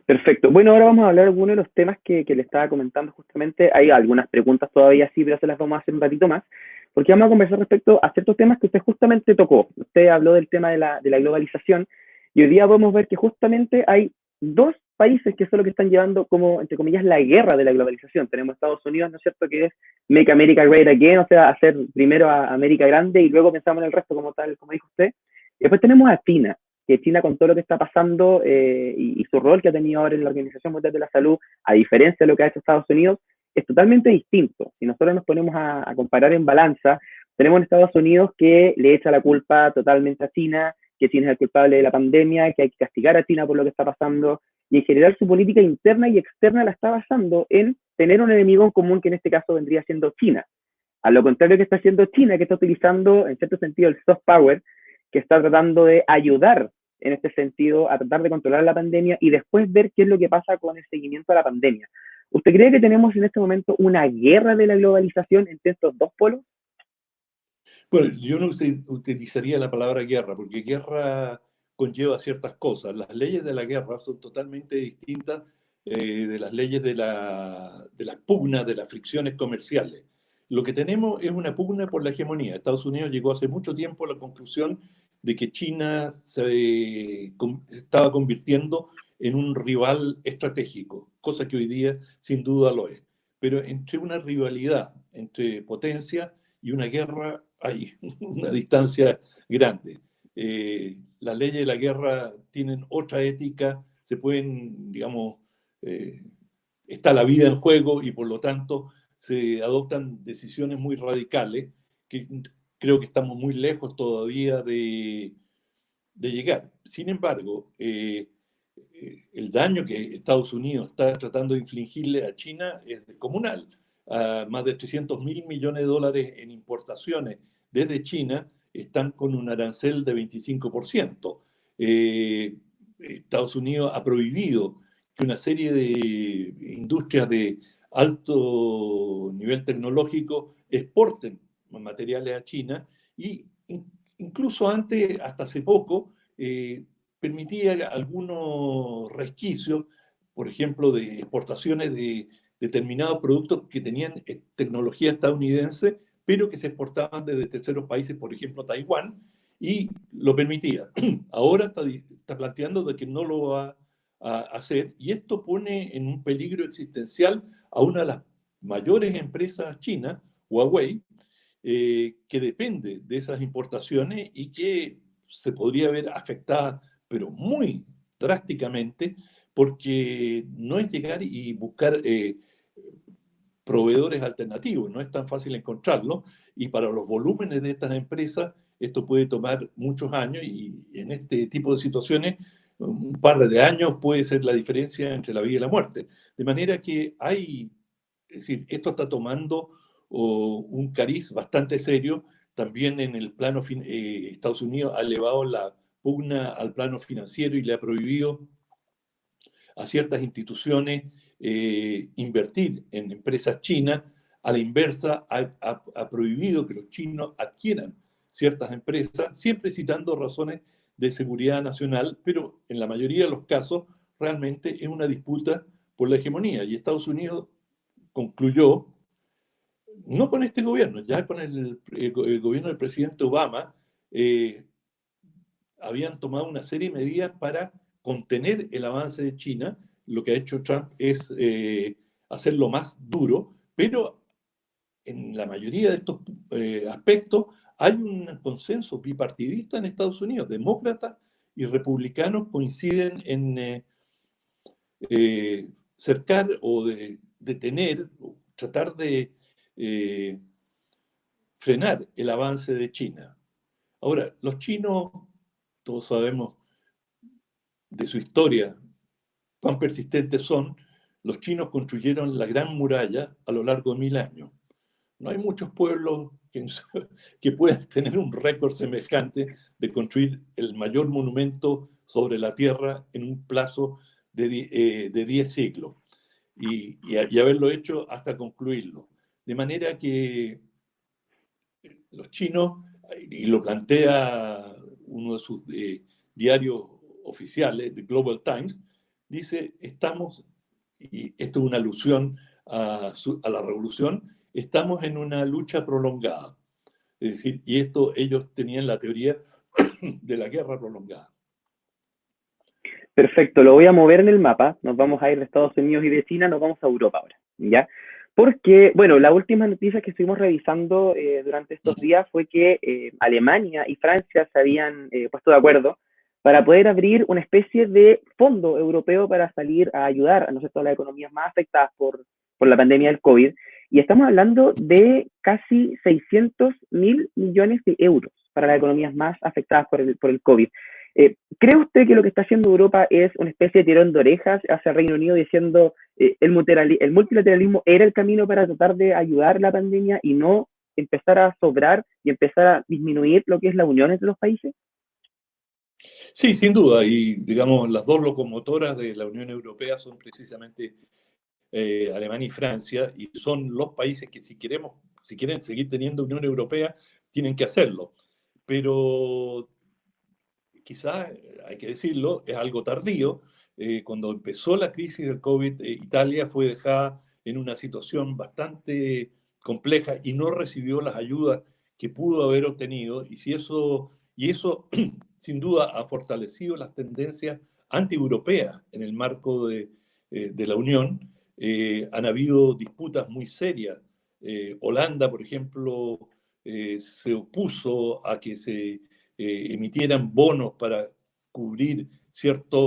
Perfecto. Bueno, ahora vamos a hablar de algunos de los temas que le estaba comentando justamente. Hay algunas preguntas todavía sí, pero se las vamos a hacer un ratito más, porque vamos a conversar respecto a ciertos temas que usted justamente tocó. Usted habló del tema de la globalización y hoy día podemos ver que justamente hay dos países que son los que están llevando como, entre comillas, la guerra de la globalización. Tenemos Estados Unidos, ¿no es cierto?, que es Make America Great Again, o sea, hacer primero a América grande y luego pensamos en el resto como tal, como dijo usted. Y después tenemos a China, que China con todo lo que está pasando y su rol que ha tenido ahora en la Organización Mundial de la Salud, a diferencia de lo que ha hecho Estados Unidos, es totalmente distinto. Si nosotros nos ponemos a comparar en balanza, tenemos en Estados Unidos que le echa la culpa totalmente a China, que China es el culpable de la pandemia, que hay que castigar a China por lo que está pasando, y en general su política interna y externa la está basando en tener un enemigo en común que en este caso vendría siendo China. A lo contrario que está haciendo China, que está utilizando en cierto sentido el soft power, que está tratando de ayudar en este sentido a tratar de controlar la pandemia y después ver qué es lo que pasa con el seguimiento a la pandemia. ¿Usted cree que tenemos en este momento una guerra de la globalización entre estos dos polos? Bueno, yo no utilizaría la palabra guerra, porque guerra conlleva ciertas cosas. Las leyes de la guerra son totalmente distintas de las leyes de la pugna, de las fricciones comerciales. Lo que tenemos es una pugna por la hegemonía. Estados Unidos llegó hace mucho tiempo a la conclusión de que China se estaba convirtiendo en un rival estratégico, cosa que hoy día sin duda lo es. Pero entre una rivalidad entre potencias y una guerra hay una distancia grande. Las leyes de la guerra tienen otra ética, se pueden, digamos, eh, está la vida en juego y por lo tanto se adoptan decisiones muy radicales que creo que estamos muy lejos todavía de llegar. Sin embargo, el daño que Estados Unidos está tratando de infligirle a China es descomunal. Más de 300.000 millones de dólares en importaciones desde China están con un arancel de 25%. Estados Unidos ha prohibido que una serie de industrias de alto nivel tecnológico exporten materiales a China y incluso antes, hasta hace poco, permitía algunos resquicios, por ejemplo, de exportaciones de determinados productos que tenían tecnología estadounidense, pero que se exportaban desde terceros países, por ejemplo, Taiwán, y lo permitía. Ahora está planteando de que no lo va a hacer, y esto pone en un peligro existencial a una de las mayores empresas chinas, Huawei, que depende de esas importaciones y que se podría ver afectada, pero muy drásticamente, porque no es llegar y buscar proveedores alternativos, no es tan fácil encontrarlo, y para los volúmenes de estas empresas esto puede tomar muchos años y en este tipo de situaciones un par de años puede ser la diferencia entre la vida y la muerte. De manera que es decir, esto está tomando un cariz bastante serio. También en el plano, Estados Unidos ha elevado la pugna al plano financiero y le ha prohibido a ciertas instituciones invertir en empresas chinas. A la inversa, ha prohibido que los chinos adquieran ciertas empresas, siempre citando razones de seguridad nacional, pero en la mayoría de los casos realmente es una disputa por la hegemonía. Y Estados Unidos concluyó, no con este gobierno, ya con el gobierno del presidente Obama, eh, habían tomado una serie de medidas para contener el avance de China. Lo que ha hecho Trump es hacerlo más duro, pero en la mayoría de estos aspectos hay un consenso bipartidista en Estados Unidos. Demócratas y republicanos coinciden en cercar o de detener, o tratar de eh, frenar el avance de China. Ahora, los chinos, todos sabemos de su historia, cuán persistentes son. Los chinos construyeron la Gran Muralla a lo largo de 1000 años. No hay muchos pueblos que puedan tener un récord semejante de construir el mayor monumento sobre la Tierra en un plazo de 10 siglos y haberlo hecho hasta concluirlo. De manera que los chinos, y lo plantea uno de sus diarios oficiales, The Global Times, dice, estamos, y esto es una alusión a la revolución, estamos en una lucha prolongada. Es decir, y esto ellos tenían la teoría de la guerra prolongada. Perfecto, lo voy a mover en el mapa. Nos vamos a ir de Estados Unidos y de China, nos vamos a Europa ahora, ¿ya? Porque, bueno, la última noticia que estuvimos revisando durante estos días fue que Alemania y Francia se habían puesto de acuerdo para poder abrir una especie de fondo europeo para salir a ayudar a, ¿no sé, todas las economías más afectadas por la pandemia del COVID. Y estamos hablando de casi 600.000 millones de euros para las economías más afectadas por el COVID. ¿Cree usted que lo que está haciendo Europa es una especie de tirón de orejas hacia el Reino Unido diciendo el multilateralismo era el camino para tratar de ayudar la pandemia y no empezar a sobrar y empezar a disminuir lo que es la unión entre los países? Sí, sin duda, y digamos, las dos locomotoras de la Unión Europea son precisamente Alemania y Francia, y son los países que si quieren seguir teniendo Unión Europea, tienen que hacerlo. Pero quizás, hay que decirlo, es algo tardío. Cuando empezó la crisis del COVID, Italia fue dejada en una situación bastante compleja y no recibió las ayudas que pudo haber obtenido, y eso sin duda ha fortalecido las tendencias anti-europeas en el marco de la Unión. Han habido disputas muy serias. Holanda, por ejemplo, se opuso a que se emitieran bonos para cubrir ciertas,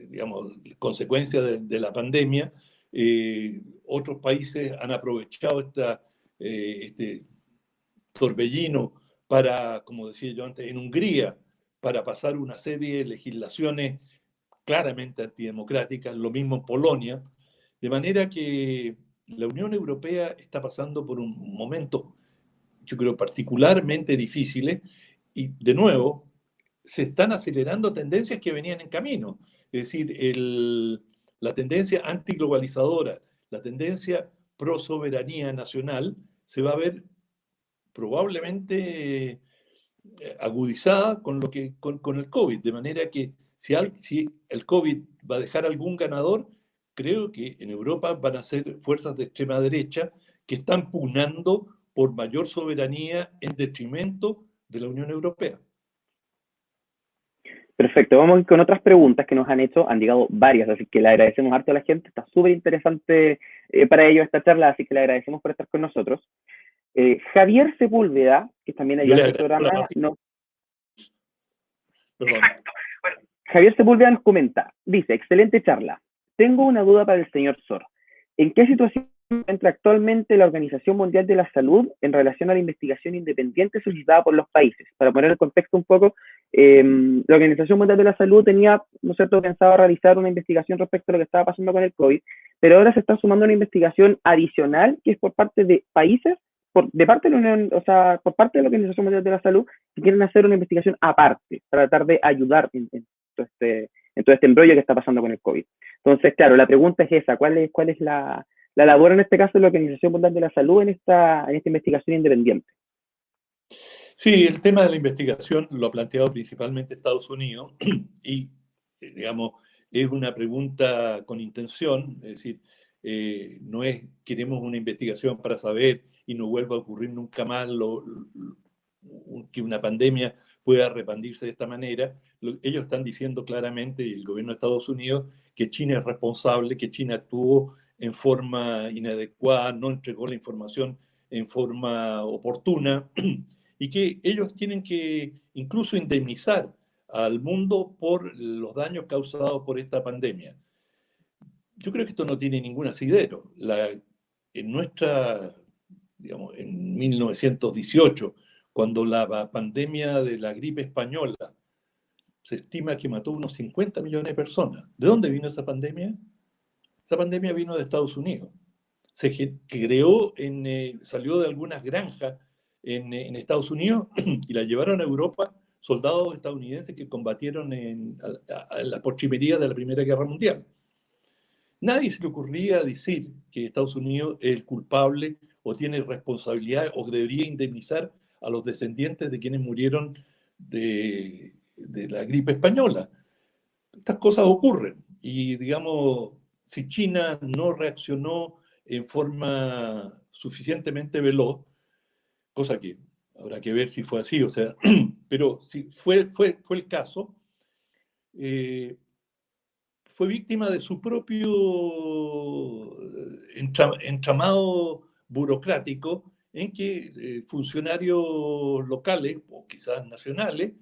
digamos, consecuencias de la pandemia. Otros países han aprovechado este torbellino para, como decía yo antes, en Hungría, para pasar una serie de legislaciones claramente antidemocráticas, lo mismo en Polonia, de manera que la Unión Europea está pasando por un momento, yo creo, particularmente difíciles, y de nuevo, se están acelerando tendencias que venían en camino. Es decir, la tendencia antiglobalizadora, la tendencia pro soberanía nacional, se va a ver probablemente agudizada con el COVID, de manera que si el COVID va a dejar algún ganador, creo que en Europa van a ser fuerzas de extrema derecha que están pugnando por mayor soberanía en detrimento de la Unión Europea. Perfecto, vamos con otras preguntas que nos han hecho, han llegado varias, así que le agradecemos harto a la gente, está súper interesante para ellos esta charla, así que le agradecemos por estar con nosotros. Javier Sepúlveda, que también Yo ayuda les al programa, no. Perdón. Exacto. Bueno, Javier Sepúlveda nos comenta, dice, excelente charla. Tengo una duda para el señor Sor. ¿En qué situación se encuentra actualmente la Organización Mundial de la Salud en relación a la investigación independiente solicitada por los países? Para poner el contexto un poco, la Organización Mundial de la Salud tenía, ¿no es cierto?, pensado realizar una investigación respecto a lo que estaba pasando con el COVID, pero ahora se está sumando una investigación adicional que es por parte de países, de parte de la Unión, o sea, por parte de la Organización Mundial de la Salud, que quieren hacer una investigación aparte para tratar de ayudar en todo este embrollo que está pasando con el COVID. Entonces, claro, la pregunta es esa, ¿cuál es la labor en este caso de la Organización Mundial de la Salud en esta investigación independiente? Sí, el tema de la investigación lo ha planteado principalmente Estados Unidos y, digamos, es una pregunta con intención, es decir, no es queremos una investigación para saber y no vuelva a ocurrir nunca más que una pandemia pueda repandirse de esta manera. Ellos están diciendo claramente, y el gobierno de Estados Unidos, que China es responsable, que China actuó en forma inadecuada, no entregó la información en forma oportuna, y que ellos tienen que incluso indemnizar al mundo por los daños causados por esta pandemia. Yo creo que esto no tiene ningún asidero. Digamos, en 1918, cuando la pandemia de la gripe española se estima que mató unos 50 millones de personas. ¿De dónde vino esa pandemia? Esa pandemia vino de Estados Unidos. Se creó, salió de algunas granjas en Estados Unidos y la llevaron a Europa soldados estadounidenses que combatieron en la postrimería de la Primera Guerra Mundial. Nadie se le ocurría decir que Estados Unidos es el culpable o tiene responsabilidad o debería indemnizar a los descendientes de quienes murieron de la gripe española. Estas cosas ocurren y, digamos, si China no reaccionó en forma suficientemente veloz, cosa que habrá que ver si fue así, o sea, pero si fue el caso, fue víctima de su propio entramado burocrático en que funcionarios locales o quizás nacionales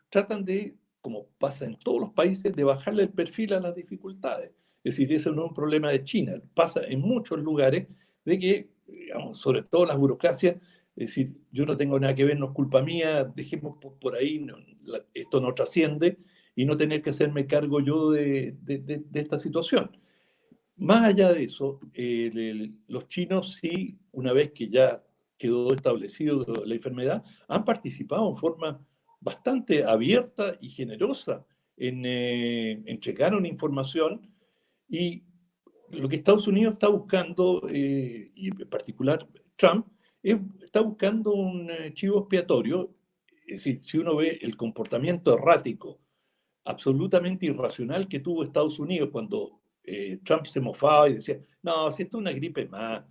tratan de, como pasa en todos los países, de bajarle el perfil a las dificultades. Es decir, eso no es un problema de China, pasa en muchos lugares de que, digamos, sobre todo las burocracias, es decir, yo no tengo nada que ver, no es culpa mía, dejemos por ahí, no, esto no trasciende, y no tener que hacerme cargo yo de esta situación. Más allá de eso, los chinos sí, una vez que ya quedó establecido la enfermedad, han participado en forma bastante abierta y generosa en entregar una información, y lo que Estados Unidos está buscando, y en particular Trump, está buscando un chivo expiatorio. Es decir, si uno ve el comportamiento errático absolutamente irracional que tuvo Estados Unidos cuando Trump se mofaba y decía, no, si esto es una gripe más,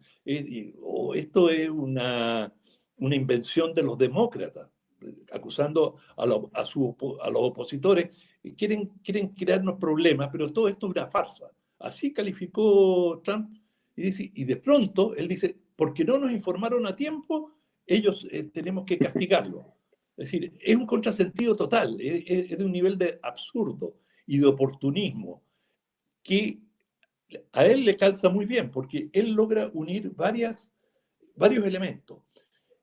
o esto es una invención de los demócratas, acusando a los opositores, quieren crearnos problemas, pero todo esto es una farsa. Así calificó Trump, y de pronto él dice, porque no nos informaron a tiempo, ellos tenemos que castigarlo. Es decir, es un contrasentido total, es de un nivel de absurdo y de oportunismo que a él le calza muy bien, porque él logra unir varios elementos.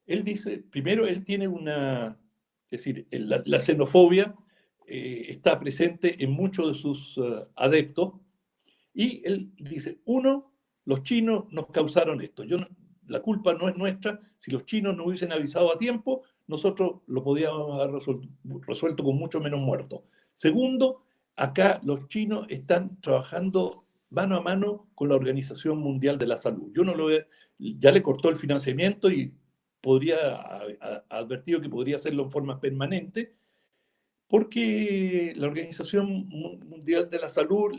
Él dice, primero, él tiene es decir, la xenofobia está presente en muchos de sus adeptos, y él dice, uno, los chinos nos causaron esto. La culpa no es nuestra. Si los chinos nos hubiesen avisado a tiempo, nosotros lo podíamos haber resuelto con mucho menos muertos. Segundo, acá los chinos están trabajando mano a mano con la Organización Mundial de la Salud. Ya le cortó el financiamiento y ha advertido que podría hacerlo en forma permanente, porque la Organización Mundial de la Salud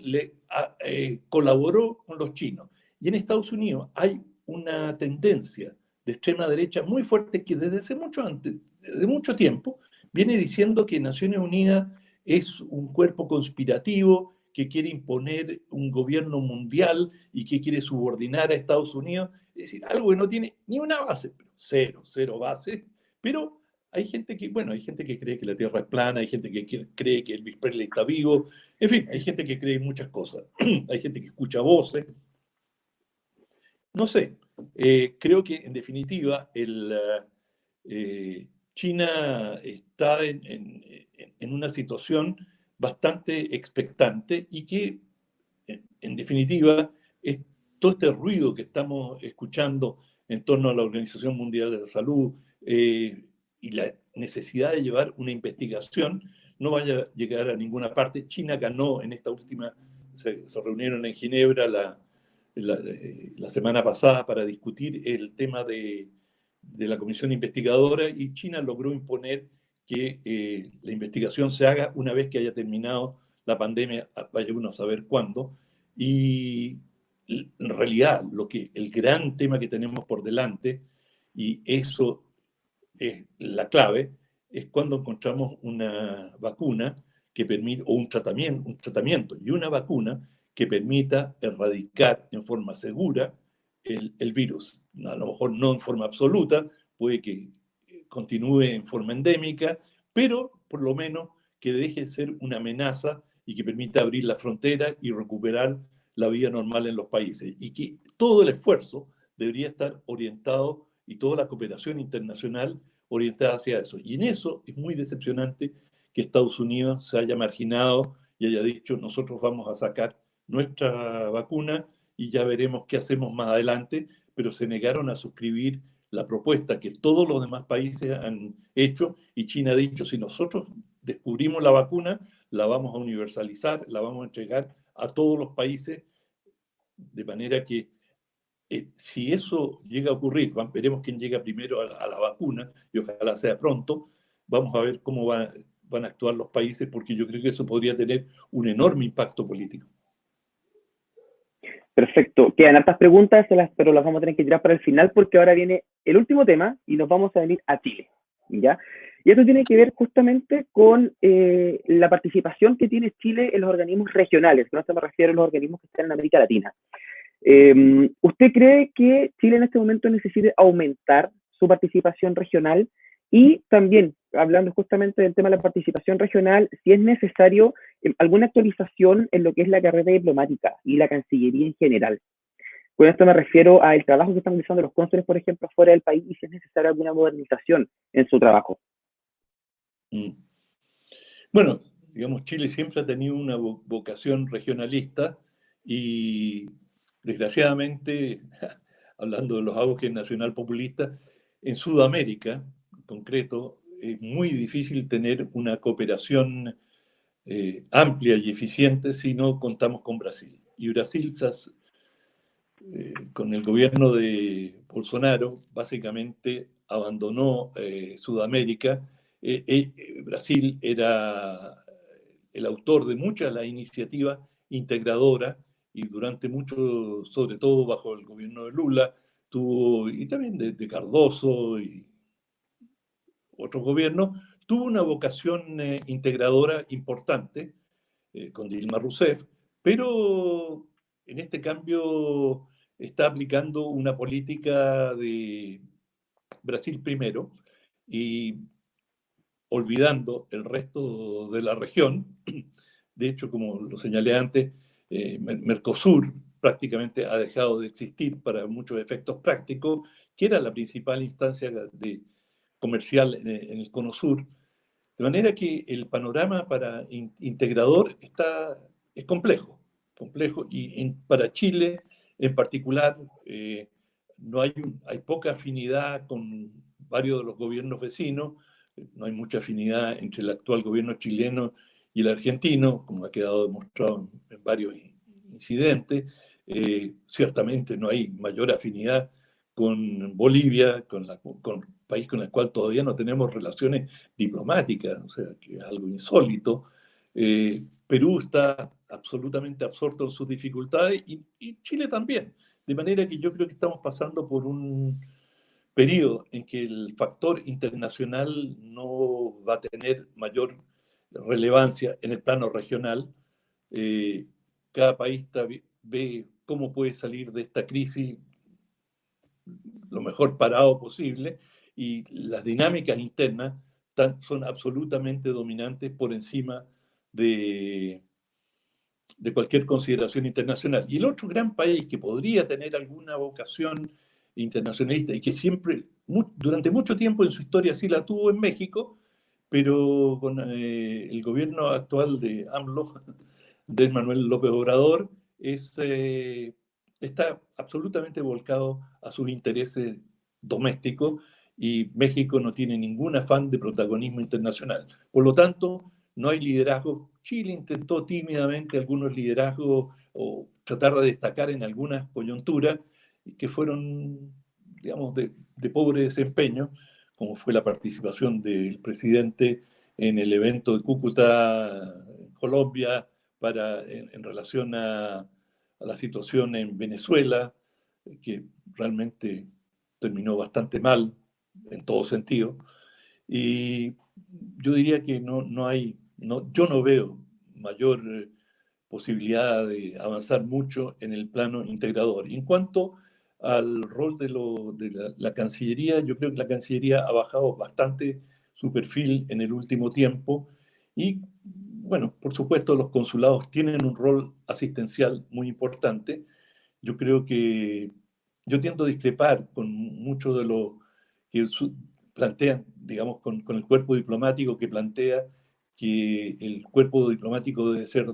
colaboró con los chinos. Y en Estados Unidos hay una tendencia de extrema derecha muy fuerte que desde mucho tiempo, viene diciendo que Naciones Unidas es un cuerpo conspirativo que quiere imponer un gobierno mundial y que quiere subordinar a Estados Unidos. Es decir, algo que no tiene ni una base, cero base, pero hay gente que cree que la Tierra es plana, hay gente que cree que Elvis Presley está vivo, en fin, hay gente que cree en muchas cosas, hay gente que escucha voces, no sé, creo que en definitiva China está en una situación bastante expectante, y que en definitiva es todo este ruido que estamos escuchando en torno a la Organización Mundial de la Salud, y la necesidad de llevar una investigación, no vaya a llegar a ninguna parte. China ganó en esta última, se reunieron en Ginebra la semana pasada para discutir el tema de la comisión investigadora, y China logró imponer que la investigación se haga una vez que haya terminado la pandemia, vaya uno a saber cuándo. Y en realidad el gran tema que tenemos por delante, y eso es la clave, es cuando encontramos una vacuna que permite, o un tratamiento y una vacuna que permita erradicar en forma segura el virus. A lo mejor no en forma absoluta, puede que continúe en forma endémica, pero por lo menos que deje de ser una amenaza y que permita abrir la frontera y recuperar la vida normal en los países. Y que todo el esfuerzo debería estar orientado, y toda la cooperación internacional orientada hacia eso. Y en eso es muy decepcionante que Estados Unidos se haya marginado y haya dicho, nosotros vamos a sacar nuestra vacuna y ya veremos qué hacemos más adelante, pero se negaron a suscribir la propuesta que todos los demás países han hecho, y China ha dicho, si nosotros descubrimos la vacuna, la vamos a universalizar, la vamos a entregar a todos los países, de manera que si eso llega a ocurrir, veremos quién llega primero a la vacuna, y ojalá sea pronto. Vamos a ver cómo va van a actuar los países, porque yo creo que eso podría tener un enorme impacto político. Perfecto. Quedan hartas preguntas, pero las vamos a tener que tirar para el final porque ahora viene el último tema y nos vamos a venir a Chile, ¿ya? Y esto tiene que ver justamente con la participación que tiene Chile en los organismos regionales, que no se me refiero a los organismos que están en América Latina. ¿Usted cree que Chile en este momento necesite aumentar su participación regional? Y también, hablando justamente del tema de la participación regional, si es necesario alguna actualización en lo que es la carrera diplomática y la Cancillería en general. Con esto me refiero al trabajo que están realizando los cónsules, por ejemplo, fuera del país, y si es necesaria alguna modernización en su trabajo. Bueno, digamos, Chile siempre ha tenido una vocación regionalista y, desgraciadamente, hablando de los auges nacional-populistas, en Sudamérica, en concreto, es muy difícil tener una cooperación amplia y eficiente si no contamos con Brasil. Y Brasil, con el gobierno de Bolsonaro, básicamente abandonó Sudamérica. Brasil era el autor de muchas de las iniciativas integradoras y durante mucho, sobre todo bajo el gobierno de Lula, y también de Cardoso y otros gobiernos, tuvo una vocación integradora importante con Dilma Rousseff, pero en este cambio está aplicando una política de Brasil primero y olvidando el resto de la región. De hecho, como lo señalé antes, Mercosur prácticamente ha dejado de existir para muchos efectos prácticos, que era la principal instancia comercial en el Cono Sur. De manera que el panorama para integrador es complejo, y para Chile en particular no hay poca afinidad con varios de los gobiernos vecinos, no hay mucha afinidad entre el actual gobierno chileno y el argentino, como ha quedado demostrado en varios incidentes. Ciertamente no hay mayor afinidad con Bolivia, con país con el cual todavía no tenemos relaciones diplomáticas, o sea, que es algo insólito. Perú está absolutamente absorto en sus dificultades y Chile también. De manera que yo creo que estamos pasando por un periodo en que el factor internacional no va a tener mayor relevancia en el plano regional. Cada país ve cómo puede salir de esta crisis lo mejor parado posible, y las dinámicas internas son absolutamente dominantes por encima de cualquier consideración internacional. Y el otro gran país que podría tener alguna vocación internacionalista y que siempre, durante mucho tiempo en su historia sí la tuvo, en México, pero con el gobierno actual de AMLO, de Manuel López Obrador, está absolutamente volcado a sus intereses domésticos, y México no tiene ningún afán de protagonismo internacional. Por lo tanto, no hay liderazgo. Chile intentó tímidamente algunos liderazgos o tratar de destacar en algunas coyunturas que fueron, digamos, de pobre desempeño, como fue la participación del presidente en el evento de Cúcuta, Colombia, en relación a la situación en Venezuela, que realmente terminó bastante mal en todo sentido. Y yo diría que yo no veo mayor posibilidad de avanzar mucho en el plano integrador. Y en cuanto al rol de la Cancillería, yo creo que la Cancillería ha bajado bastante su perfil en el último tiempo y, bueno, por supuesto los consulados tienen un rol asistencial muy importante. Yo creo que yo tiendo a discrepar con mucho de lo que plantean, digamos, con el cuerpo diplomático, que plantea que el cuerpo diplomático debe ser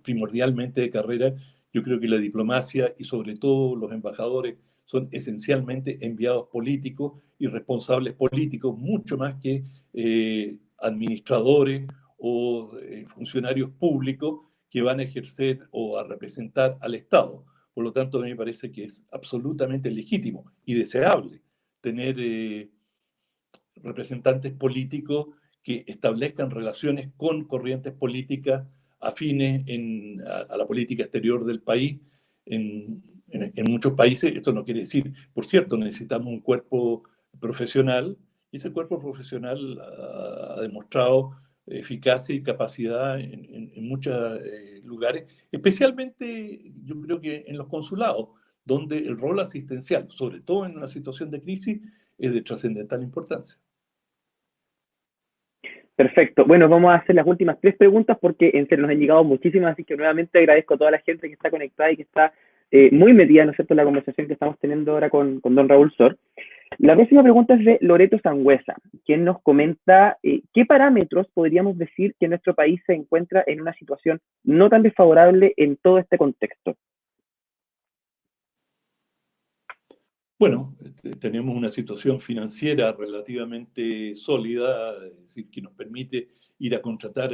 primordialmente de carrera. Yo creo que la diplomacia y sobre todo los embajadores son esencialmente enviados políticos y responsables políticos, mucho más que administradores o funcionarios públicos que van a ejercer o a representar al Estado. Por lo tanto, a mí me parece que es absolutamente legítimo y deseable tener representantes políticos que establezcan relaciones con corrientes políticas afines a la política exterior del país. En muchos países, esto no quiere decir, por cierto, necesitamos un cuerpo profesional, y ese cuerpo profesional ha demostrado eficacia y capacidad en muchos lugares, especialmente yo creo que en los consulados, donde el rol asistencial, sobre todo en una situación de crisis, es de trascendental importancia. Perfecto. Bueno, vamos a hacer las últimas 3 preguntas porque en serio nos han llegado muchísimas, así que nuevamente agradezco a toda la gente que está conectada y que está muy metida, ¿no es cierto?, en la conversación que estamos teniendo ahora con don Raúl Sor. La próxima pregunta es de Loreto Sangüesa, quien nos comenta qué parámetros podríamos decir que nuestro país se encuentra en una situación no tan desfavorable en todo este contexto. Bueno, tenemos una situación financiera relativamente sólida, es decir, que nos permite ir a contratar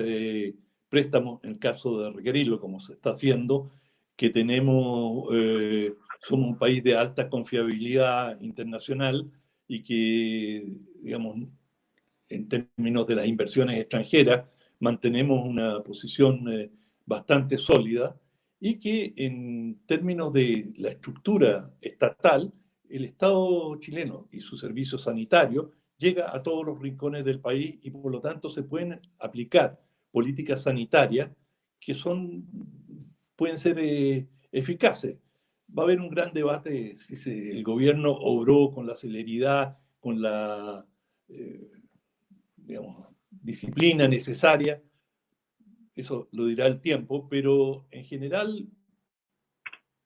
préstamos en caso de requerirlo, como se está haciendo, que somos un país de alta confiabilidad internacional y que, digamos, en términos de las inversiones extranjeras, mantenemos una posición bastante sólida y que en términos de la estructura estatal, el Estado chileno y su servicio sanitario llega a todos los rincones del país y por lo tanto se pueden aplicar políticas sanitarias que pueden ser eficaces. Va a haber un gran debate si el gobierno obró con la celeridad, con la digamos, disciplina necesaria, eso lo dirá el tiempo, pero en general,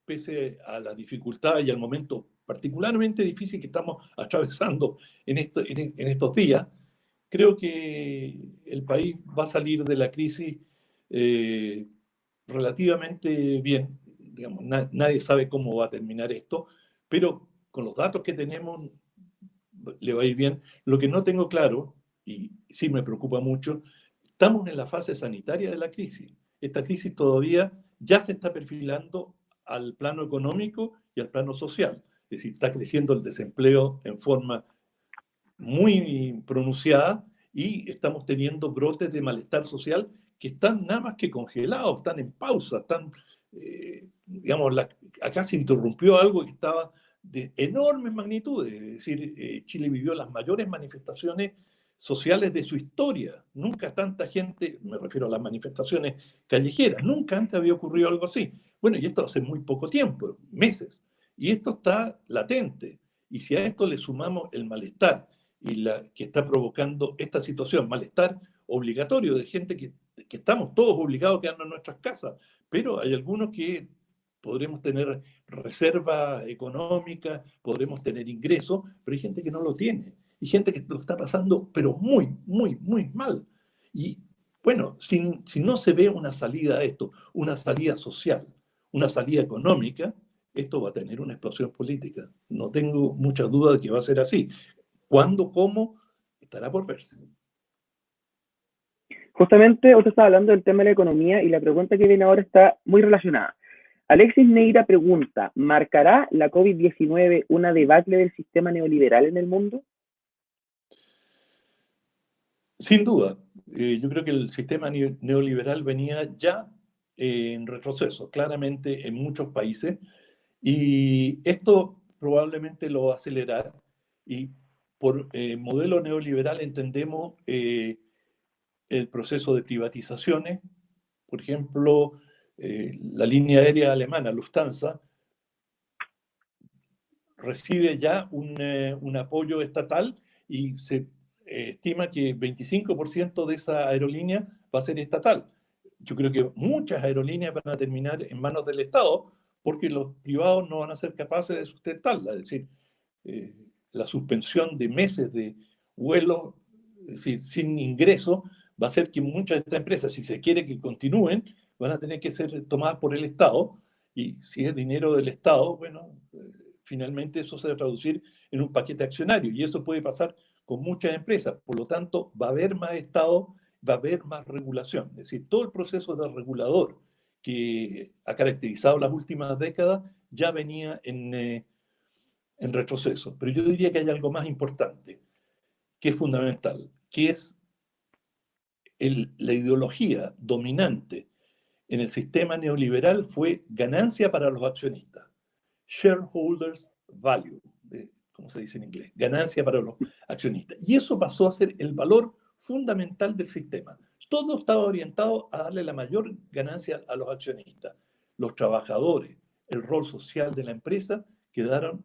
pese a la dificultad y al momento particularmente difícil que estamos atravesando en estos días, creo que el país va a salir de la crisis relativamente bien. Digamos, nadie sabe cómo va a terminar esto, pero con los datos que tenemos le va a ir bien. Lo que no tengo claro, y sí me preocupa mucho, estamos en la fase sanitaria de la crisis. Esta crisis todavía ya se está perfilando al plano económico y al plano social. Es decir, está creciendo el desempleo en forma muy pronunciada y estamos teniendo brotes de malestar social que están nada más que congelados, están en pausa, digamos, acá se interrumpió algo que estaba de enormes magnitudes, es decir, Chile vivió las mayores manifestaciones sociales de su historia. Nunca tanta gente, me refiero a las manifestaciones callejeras, nunca antes había ocurrido algo así. Bueno, y esto hace muy poco tiempo, meses, y esto está latente. Y si a esto le sumamos el malestar que está provocando esta situación, malestar obligatorio de gente que estamos todos obligados a quedarnos en nuestras casas, pero hay algunos que podremos tener reserva económica, podremos tener ingresos, pero hay gente que no lo tiene, y gente que lo está pasando, pero muy, muy, muy mal. Y bueno, si no se ve una salida a esto, una salida social, una salida económica, esto va a tener una explosión política. No tengo mucha duda de que va a ser así. ¿Cuándo? ¿Cómo? Estará por verse. Justamente usted estaba hablando del tema de la economía y la pregunta que viene ahora está muy relacionada. Alexis Neira pregunta, ¿marcará la COVID-19 una debacle del sistema neoliberal en el mundo? Sin duda. Yo creo que el sistema neoliberal venía ya en retroceso, claramente en muchos países, y esto probablemente lo va a acelerar. Y por modelo neoliberal entendemos el proceso de privatizaciones. Por ejemplo, la línea aérea alemana, Lufthansa, recibe ya un apoyo estatal y se estima que 25% de esa aerolínea va a ser estatal. Yo creo que muchas aerolíneas van a terminar en manos del Estado porque los privados no van a ser capaces de sustentarla. Es decir, eh, la suspensión de meses de vuelo, es decir, sin ingreso, va a hacer que muchas de estas empresas, si se quiere que continúen, van a tener que ser tomadas por el Estado. Y si es dinero del Estado, bueno, finalmente eso se va a traducir en un paquete accionario. Y eso puede pasar con muchas empresas. Por lo tanto, va a haber más Estado, va a haber más regulación. Es decir, todo el proceso de regulador que ha caracterizado las últimas décadas ya venía en retroceso. Pero yo diría que hay algo más importante, que es fundamental, que es la ideología dominante en el sistema neoliberal fue ganancia para los accionistas, shareholders value, como se dice en inglés, ganancia para los accionistas. Y eso pasó a ser el valor fundamental del sistema. Todo estaba orientado a darle la mayor ganancia a los accionistas. Los trabajadores, el rol social de la empresa quedaron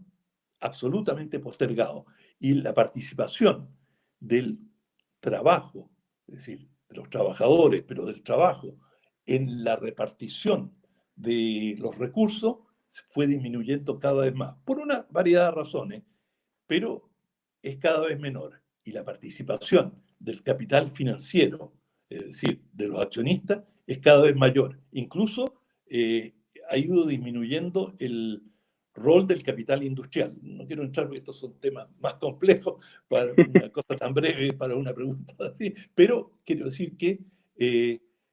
absolutamente postergados. Y la participación del trabajo, es decir, de los trabajadores, pero del trabajo, en la repartición de los recursos, fue disminuyendo cada vez más, por una variedad de razones, pero es cada vez menor. Y la participación del capital financiero, es decir, de los accionistas, es cada vez mayor. Incluso ha ido disminuyendo el rol del capital industrial. No quiero entrar porque estos son temas más complejos para una cosa tan breve, para una pregunta así, pero quiero decir que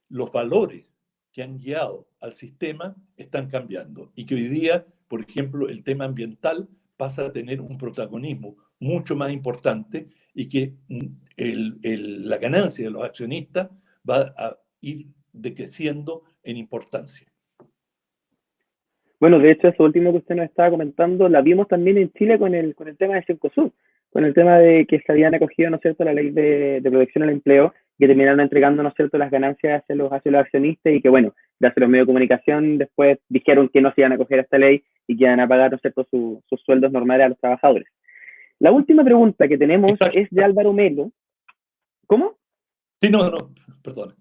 los valores que han guiado al sistema están cambiando y que hoy día, por ejemplo, el tema ambiental pasa a tener un protagonismo mucho más importante y que la ganancia de los accionistas va a ir decreciendo en importancia. Bueno, de hecho, eso último que usted nos estaba comentando, la vimos también en Chile con el tema de Cencosud, con el tema de que se habían acogido, ¿no es cierto?, la ley de protección al empleo, que terminaron entregando, ¿no es cierto?, las ganancias hacia los accionistas y que, bueno, gracias a los medios de comunicación, después dijeron que no se iban a acoger a esta ley y que iban a pagar, ¿no es cierto?, sus sueldos normales a los trabajadores. La última pregunta que tenemos Exacto. es de Álvaro Melo. ¿Cómo? Sí, no, perdón.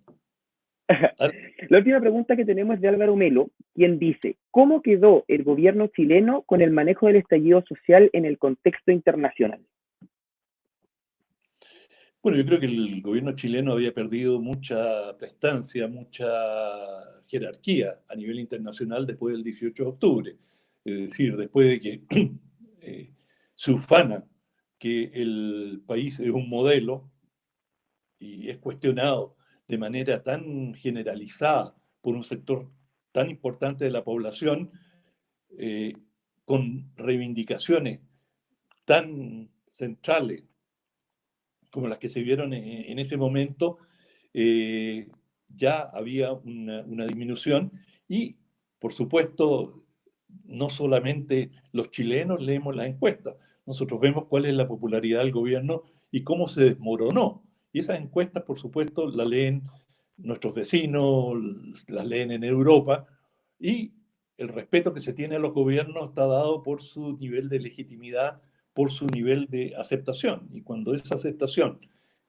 La última pregunta que tenemos es de Álvaro Melo, quien dice, ¿cómo quedó el gobierno chileno con el manejo del estallido social en el contexto internacional? Bueno, yo creo que el gobierno chileno había perdido mucha prestancia, mucha jerarquía a nivel internacional después del 18 de octubre. Es decir, después de que se ufana que el país es un modelo y es cuestionado de manera tan generalizada por un sector tan importante de la población, con reivindicaciones tan centrales como las que se vieron en ese momento, ya había una disminución y, por supuesto, no solamente los chilenos leemos las encuestas, nosotros vemos cuál es la popularidad del gobierno y cómo se desmoronó. Y esas encuestas, por supuesto, las leen nuestros vecinos, las leen en Europa, y el respeto que se tiene a los gobiernos está dado por su nivel de legitimidad, por su nivel de aceptación. Y cuando esa aceptación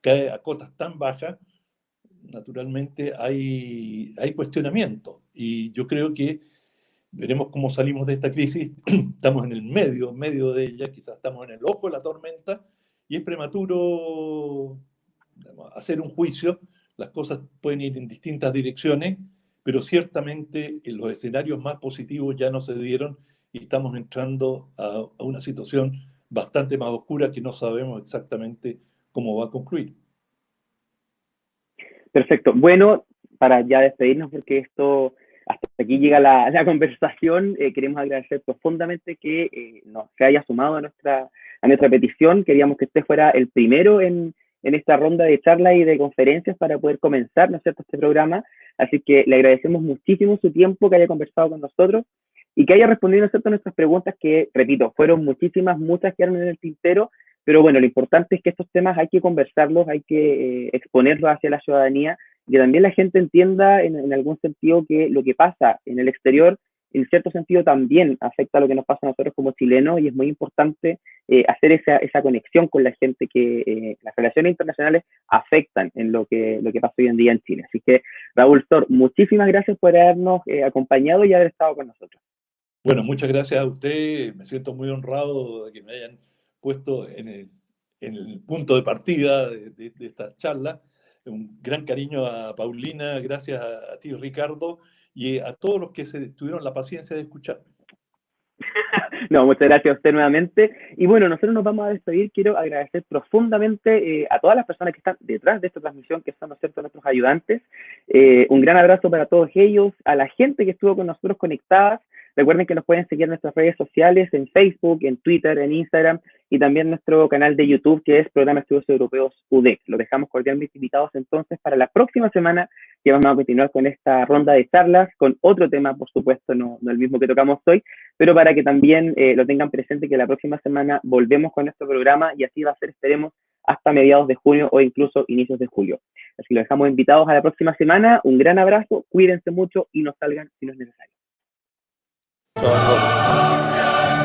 cae a cotas tan bajas, naturalmente hay cuestionamiento. Y yo creo que veremos cómo salimos de esta crisis. Estamos en el medio de ella, quizás estamos en el ojo de la tormenta, y es prematuro, digamos, hacer un juicio. Las cosas pueden ir en distintas direcciones, pero ciertamente en los escenarios más positivos ya no se dieron y estamos entrando a una situación bastante más oscura que no sabemos exactamente cómo va a concluir. Perfecto. Bueno, para ya despedirnos, porque esto, hasta aquí llega la conversación, queremos agradecer profundamente que se haya sumado a nuestra petición. Queríamos que usted fuera el primero en esta ronda de charlas y de conferencias para poder comenzar, ¿no es cierto?, este programa. Así que le agradecemos muchísimo su tiempo, que haya conversado con nosotros y que haya respondido, ¿no es cierto?, a nuestras preguntas que, repito, fueron muchísimas, muchas quedaron en el tintero, pero bueno, lo importante es que estos temas hay que conversarlos, hay que exponerlos hacia la ciudadanía y que también la gente entienda en algún sentido que lo que pasa en el exterior, en cierto sentido también afecta a lo que nos pasa a nosotros como chilenos y es muy importante hacer esa conexión con la gente que las relaciones internacionales afectan en lo que pasa hoy en día en Chile. Así que, Raúl Stor, muchísimas gracias por habernos acompañado y haber estado con nosotros. Bueno, muchas gracias a usted. Me siento muy honrado de que me hayan puesto en el punto de partida de esta charla. Un gran cariño a Paulina, gracias a ti, Ricardo, y a todos los que tuvieron la paciencia de escuchar. No, muchas gracias a usted nuevamente. Y bueno, nosotros nos vamos a despedir. Quiero agradecer profundamente a todas las personas que están detrás de esta transmisión, que son, ¿no es cierto?, nuestros ayudantes. Un gran abrazo para todos ellos, a la gente que estuvo con nosotros conectadas, Recuerden que nos pueden seguir en nuestras redes sociales, en Facebook, en Twitter, en Instagram, y también nuestro canal de YouTube, que es Programa Estudios Europeos UDEC. Los dejamos cordialmente invitados entonces para la próxima semana, que vamos a continuar con esta ronda de charlas, con otro tema, por supuesto, no el mismo que tocamos hoy, pero para que también lo tengan presente, que la próxima semana volvemos con nuestro programa, y así va a ser, esperemos, hasta mediados de junio o incluso inicios de julio. Así que los dejamos invitados a la próxima semana. Un gran abrazo, cuídense mucho y no salgan si no es necesario. Chao.